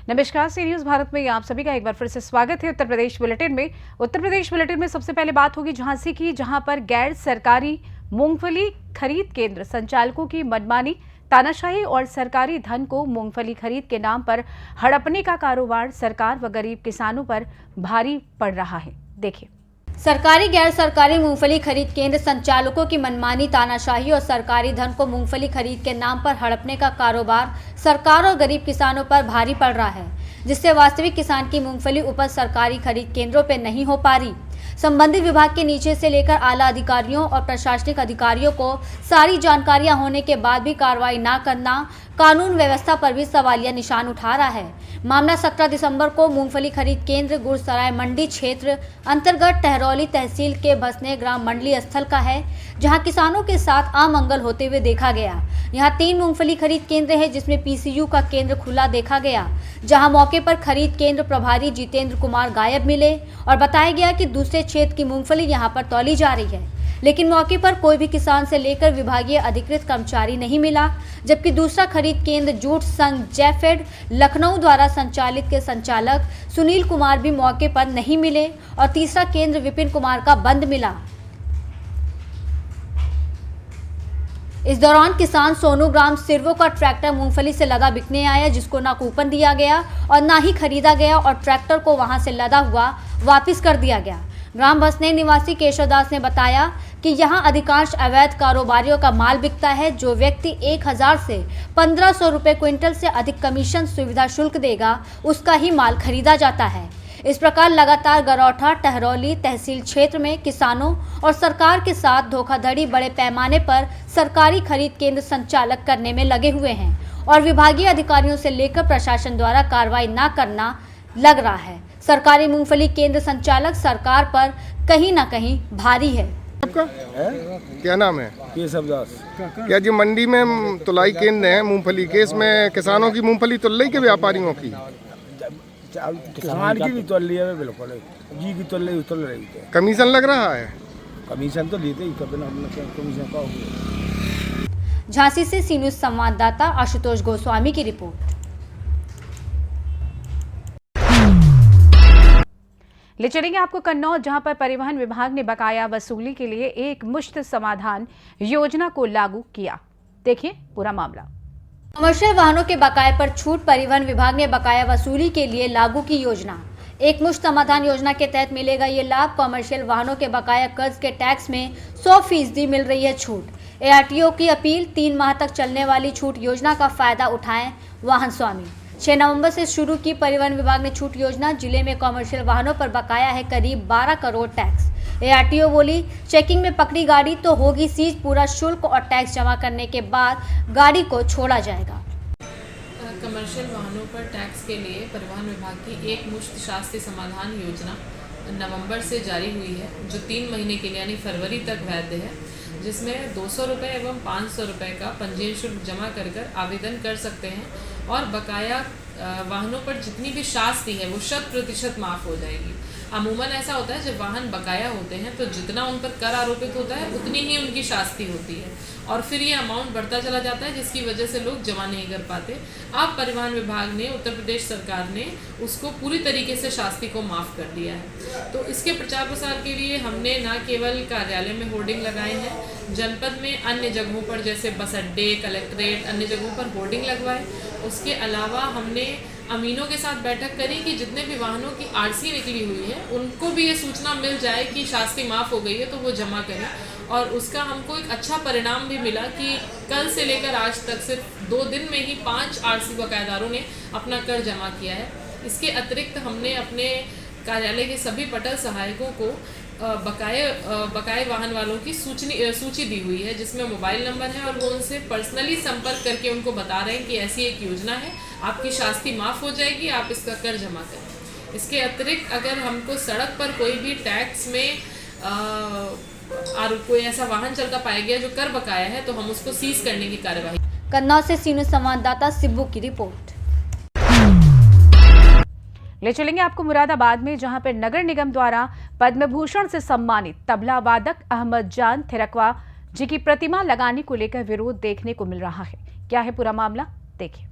नमस्कार, सी न्यूज भारत में आप सभी का एक बार फिर से स्वागत है। उत्तर प्रदेश बुलेटिन में सबसे पहले बात होगी झांसी की, जहां पर गैर सरकारी मूंगफली खरीद केंद्र संचालकों की मनमानी, तानाशाही और सरकारी धन को मूंगफली खरीद के नाम पर हड़पने का कारोबार सरकार व गरीब किसानों पर भारी पड़ रहा है। देखिए, सरकारी गैर सरकारी मूंगफली खरीद केंद्र संचालकों की मनमानी, तानाशाही और सरकारी धन को मूंगफली खरीद के नाम पर हड़पने का कारोबार सरकार और गरीब किसानों पर भारी पड़ रहा है, जिससे वास्तविक किसान की मूंगफली उपज सरकारी खरीद केंद्रों पर नहीं हो पा रही। संबंधित विभाग के नीचे से लेकर आला अधिकारियों और प्रशासनिक अधिकारियों को सारी जानकारियां होने के बाद भी कार्रवाई न करना कानून व्यवस्था पर भी सवालिया निशान उठा रहा है। मामला 17 दिसंबर को मूंगफली खरीद केंद्र गुड़सराय मंडी क्षेत्र अंतर्गत टहरौली तहसील के भसने ग्राम मंडली स्थल का है, जहां किसानों के साथ अमंगल होते हुए देखा गया। यहां 3 मूंगफली खरीद केंद्र है, जिसमें पीसीयू का केंद्र खुला देखा गया, जहां मौके पर खरीद केंद्र प्रभारी जितेंद्र कुमार गायब मिले और बताया गया कि दूसरे क्षेत्र की मूंगफली यहां पर तौली जा रही है, लेकिन मौके पर कोई भी किसान से लेकर विभागीय अधिकृत कर्मचारी नहीं मिला। जबकि दूसरा खरीद केंद्र जूट संघ जैफेड लखनऊ द्वारा संचालित के संचालक सुनील कुमार भी मौके पर नहीं मिले और तीसरा केंद्र विपिन कुमार का बंद मिला। इस दौरान किसान सोनू ग्राम सिरवो का ट्रैक्टर मूंगफली से लदा बिकने आया, जिसको ना कूपन दिया गया और ना ही खरीदा गया और ट्रैक्टर को वहां से लदा हुआ वापस कर दिया गया। ग्राम भसने निवासी केशव दास ने बताया कि यहां अधिकांश अवैध कारोबारियों का माल बिकता है। जो व्यक्ति 1000 से 1500 रुपए क्विंटल से अधिक कमीशन सुविधा शुल्क देगा, उसका ही माल खरीदा जाता है। इस प्रकार लगातार गरौठा टहरौली तहसील क्षेत्र में किसानों और सरकार के साथ धोखाधड़ी बड़े पैमाने पर सरकारी खरीद केंद्र संचालक करने में लगे हुए हैं और विभागीय अधिकारियों से लेकर प्रशासन द्वारा कार्रवाई न करना लग रहा है। सरकारी मूंगफली केंद्र संचालक सरकार पर कहीं न कहीं भारी है। आपका क्या नाम है? केशव दास। क्या जी मंडी में तुलाई केंद्र है मूंगफली के, इसमें किसानों की मूंगफली तुल रही के व्यापारियों की? किसान की भी तुल रही है, बिल्कुल जी की तुल रही है। कमीशन लग रहा है? कमीशन तो लेते ही, कभी ना कमीशन का होगा। झांसी से सी न्यूज संवाददाता आशुतोष गोस्वामी की रिपोर्ट। ले चलेंगे आपको कन्नौज, जहां पर परिवहन विभाग ने बकाया वसूली के लिए एक मुश्त समाधान योजना को लागू किया। देखिए पूरा मामला। कमर्शियल वाहनों के बकाये पर छूट, परिवहन विभाग ने बकाया वसूली के लिए लागू की योजना। एक मुश्त समाधान योजना के तहत मिलेगा ये लाभ। कमर्शियल वाहनों के बकाया कर्ज के टैक्स में 100% मिल रही है छूट। एआरटीओ की अपील, 3 माह तक चलने वाली छूट योजना का फायदा उठाएं वाहन स्वामी। 6 नवंबर से शुरू की परिवहन विभाग ने छूट योजना। जिले में कमर्शियल वाहनों पर बकाया है करीब 12 करोड़ टैक्स। एआरटीओ बोली, चेकिंग में पकड़ी गाड़ी तो होगी सीज, पूरा शुल्क और टैक्स जमा करने के बाद गाड़ी को छोड़ा जाएगा। कमर्शियल वाहनों पर टैक्स के लिए परिवहन विभाग की एक मुश्त शास्ति समाधान योजना नवंबर से जारी हुई है, जो 3 महीने के लिए यानी फरवरी तक वैध है, जिसमें 200 रुपये एवं 500 रुपये का पंजीयन शुल्क जमा कर आवेदन कर सकते हैं और बकाया वाहनों पर जितनी भी शास्ति है वो 100% माफ़ हो जाएगी। अमूमन ऐसा होता है जब वाहन बकाया होते हैं तो जितना उन पर कर आरोपित होता है उतनी ही उनकी शास्ति होती है और फिर ये अमाउंट बढ़ता चला जाता है, जिसकी वजह से लोग जमा नहीं कर पाते। अब परिवहन विभाग ने, उत्तर प्रदेश सरकार ने उसको पूरी तरीके से शास्ति को माफ़ कर दिया है। तो इसके प्रचार प्रसार के लिए हमने न केवल कार्यालय में होर्डिंग लगाए हैं, जनपद में अन्य जगहों पर जैसे बस अड्डे, कलेक्ट्रेट, अन्य जगहों पर होर्डिंग लगवाए। उसके अलावा हमने अमीनों के साथ बैठक करी कि जितने भी वाहनों की आरसी निकली हुई है उनको भी ये सूचना मिल जाए कि शास्ति माफ़ हो गई है, तो वो जमा करें। और उसका हमको एक अच्छा परिणाम भी मिला कि कल से लेकर आज तक सिर्फ 2 दिन में ही 5 आरसी बकायेदारों ने अपना कर जमा किया है। इसके अतिरिक्त हमने अपने कार्यालय के सभी पटल सहायकों को बकाये वाहन वालों की सूची दी हुई है, जिसमें मोबाइल नंबर है और वो उनसे पर्सनली संपर्क करके उनको बता रहे हैं कि ऐसी एक योजना है, आपकी शास्ति माफ़ हो जाएगी, आप इसका कर जमा करें। इसके अतिरिक्त अगर हमको सड़क पर कोई भी टैक्स में कोई ऐसा वाहन चलता पाया गया जो कर बकाया है, तो हम उसको सीज करने की कार्यवाही। कन्नौज से सी न्यूज संवाददाता सिब्बू की रिपोर्ट। ले चलेंगे आपको मुरादाबाद में, जहां पर नगर निगम द्वारा पद्म भूषण से सम्मानित तबला वादक अहमद जान थिरकवा जी की प्रतिमा लगाने को लेकर विरोध देखने को मिल रहा है। क्या है पूरा मामला, देखिए।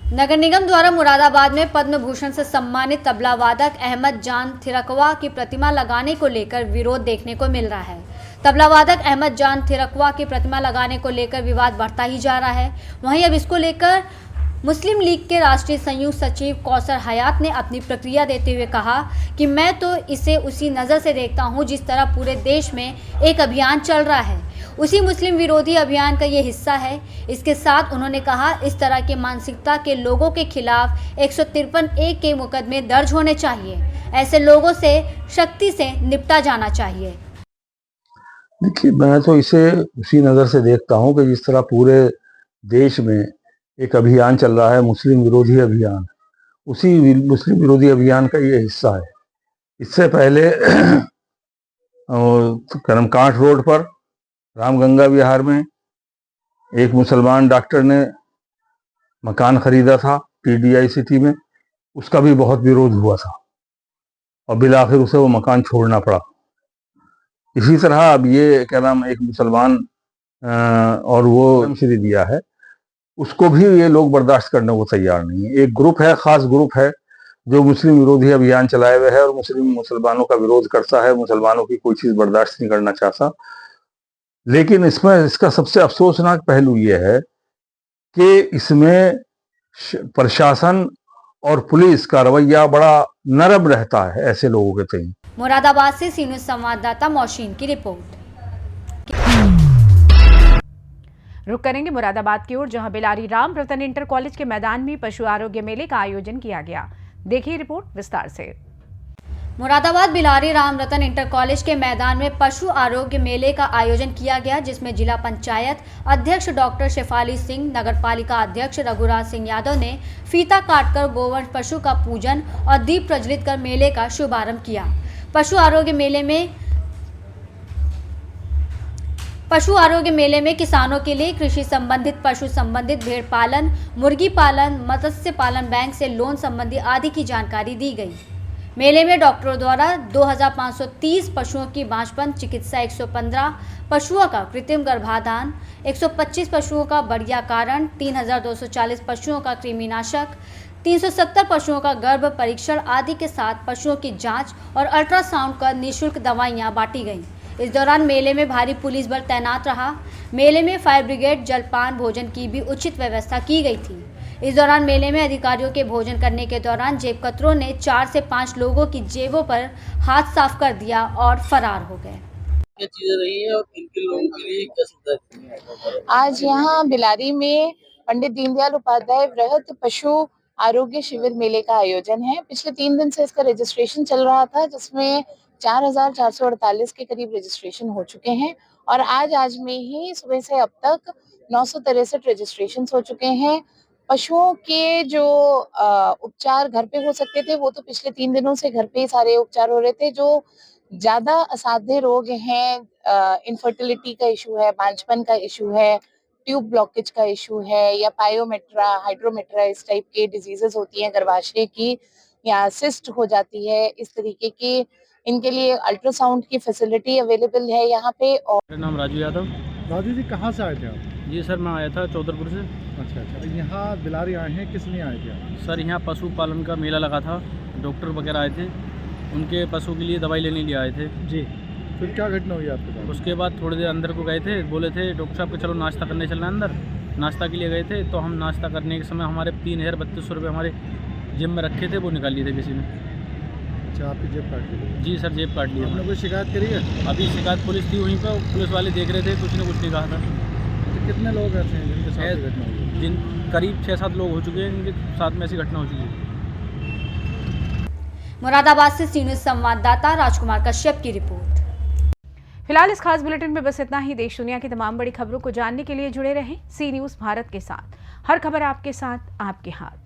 नगर निगम द्वारा मुरादाबाद में पद्म भूषण से सम्मानित तबला वादक अहमद जान थिरकवा की प्रतिमा लगाने को लेकर विरोध देखने को मिल रहा है। तबला वादक अहमद जान थिरकवा की प्रतिमा लगाने को लेकर विवाद बढ़ता ही जा रहा है। वहीं अब इसको लेकर मुस्लिम लीग के राष्ट्रीय संयुक्त सचिव कौसर हयात ने अपनी प्रतिक्रिया देते हुए कहा कि मैं तो इसे उसी नज़र से देखता हूं जिस तरह पूरे देश में एक अभियान चल रहा है, उसी मुस्लिम विरोधी अभियान का ये हिस्सा है। इसके साथ उन्होंने कहा इस तरह की मानसिकता के लोगों के खिलाफ 153A के मुकदमे दर्ज होने चाहिए। ऐसे लोगों से सख्ती से निपटा जाना चाहिए। देखिए, मैं तो इसे उसी नज़र से देखता हूं कि जिस तरह पूरे देश में एक अभियान चल रहा है, मुस्लिम विरोधी अभियान, उसी मुस्लिम विरोधी अभियान का ये हिस्सा है। इससे पहले करमकांठ रोड पर रामगंगा विहार में एक मुसलमान डॉक्टर ने मकान खरीदा था TDI सिटी में, उसका भी बहुत विरोध हुआ था और बिलाखिर उसे वो मकान छोड़ना पड़ा। इसी तरह अब ये क्या नाम एक मुसलमान और वो श्री दिया है, उसको भी ये लोग बर्दाश्त करने को तैयार नहीं है। एक ग्रुप है, खास ग्रुप है जो मुस्लिम विरोधी अभियान चलाए हुए है और मुसलमानों का विरोध करता है, मुसलमानों की कोई चीज बर्दाश्त नहीं करना चाहता। लेकिन इसमें इसका सबसे अफसोसनाक पहलू ये है कि इसमें प्रशासन और पुलिस का रवैया बड़ा नरम रहता है ऐसे लोगों के तय। मुरादाबाद से सी न्यूज़ संवाददाता मौशीन की रिपोर्ट। रुक करेंगे मुरादाबाद की ओर, जहां बिलारी राम रतन इंटर कॉलेज के मैदान में पशु आरोग्य मेले का आयोजन किया गया। देखिए रिपोर्ट विस्तार से। मुरादाबाद बिलारी राम रतन इंटर कॉलेज के मैदान में पशु आरोग्य मेले का आयोजन किया गया, जिसमें जिला पंचायत अध्यक्ष डॉक्टर शेफाली सिंह, नगरपालिका अध्यक्ष रघुराज सिंह यादव ने फीता काटकर गोवंश पशु का पूजन और दीप प्रज्वलित कर मेले का शुभारंभ किया। पशु आरोग्य मेले में किसानों के लिए कृषि संबंधित, पशु संबंधित, भेड़ पालन, मुर्गी पालन, मत्स्य पालन, बैंक से लोन संबंधी आदि की जानकारी दी गई। मेले में डॉक्टरों द्वारा 2530 पशुओं की बांझपन चिकित्सा, 115 पशुओं का कृत्रिम गर्भाधान, 125 पशुओं का बढ़ियाकरण, 3240 पशुओं का कृमिनाशक, 370 पशुओं का गर्भ परीक्षण आदि के साथ पशुओं की जांच और अल्ट्रासाउंड कर निःशुल्क दवाइयां बांटी गईं। इस दौरान मेले में भारी पुलिस बल तैनात रहा। मेले में फायर ब्रिगेड, जलपान, भोजन की भी उचित व्यवस्था की गई थी। इस दौरान मेले में अधिकारियों के भोजन करने के दौरान जेब कतरों ने 4 से 5 लोगों की जेबों पर हाथ साफ कर दिया और फरार हो गए। क्या चीजें रही है और किन किन लोगों के लिए क्या सुविधा? आज यहाँ बिलारी में पंडित दीनदयाल उपाध्याय वृहद पशु आरोग्य शिविर मेले का आयोजन है। पिछले 3 दिन से इसका रजिस्ट्रेशन चल रहा था, जिसमें 4448 के करीब रजिस्ट्रेशन हो चुके हैं और आज में ही सुबह से अब तक 963 रजिस्ट्रेशन हो चुके हैं। पशुओं के जो उपचार घर पे हो सकते थे, वो तो पिछले 3 दिनों से घर पे ही सारे उपचार हो रहे थे। जो ज्यादा असाध्य रोग हैं, इनफर्टिलिटी का इशू है, बांझपन का इशू है, ट्यूब ब्लॉकेज का इशू है, या पायोमेट्रा, हाइड्रोमेट्रा, इस टाइप के डिजीजेस होती हैं गर्भाशय की, या सिस्ट हो जाती है, इस तरीके की, इनके लिए अल्ट्रासाउंड की फैसिलिटी अवेलेबल है यहाँ पे। और मेरा नाम राजू यादव। राजू जी कहाँ से आए थे आप? जी सर, मैं आया था चौधरपुर से। अच्छा, यहाँ बिलारी आए हैं, किस लिए आए थे आप? सर, यहाँ पशु पालन का मेला लगा था, डॉक्टर वगैरह आए थे, उनके पशु के लिए दवाई लेने लिए आए थे जी। फिर क्या घटना हुई आपके साथ? उसके बाद थोड़ी देर अंदर को गए थे, बोले थे डॉक्टर साहब को चलो नाश्ता करने चलना अंदर। नाश्ता के लिए गए थे, तो हम नाश्ता करने के समय हमारे 3032 रुपये हमारे जेब में रखे थे, वो निकाल लिए थे किसी ने। अच्छा, आपकी जेब काट ली? जी सर, जेब काट लिया। आपने कोई शिकायत करी है? अभी शिकायत पुलिस थी, वहीं पर पुलिस वाले देख रहे थे, कुछ ने कुछ नहीं कहा था। तो कितने लोग ऐसे हैं जिनके साथ घटना हुई? जिन करीब 6-7 लोग हो चुके हैं, इनके साथ में ऐसी घटना हो चुकी है। मुरादाबाद से सी न्यूज़ संवाददाता राजकुमार कश्यप की रिपोर्ट। फिलहाल इस खास बुलेटिन में बस इतना ही। देश दुनिया की तमाम बड़ी खबरों को जानने के लिए जुड़े रहें सी न्यूज़ भारत के साथ। हर खबर आपके साथ, आपके हाथ।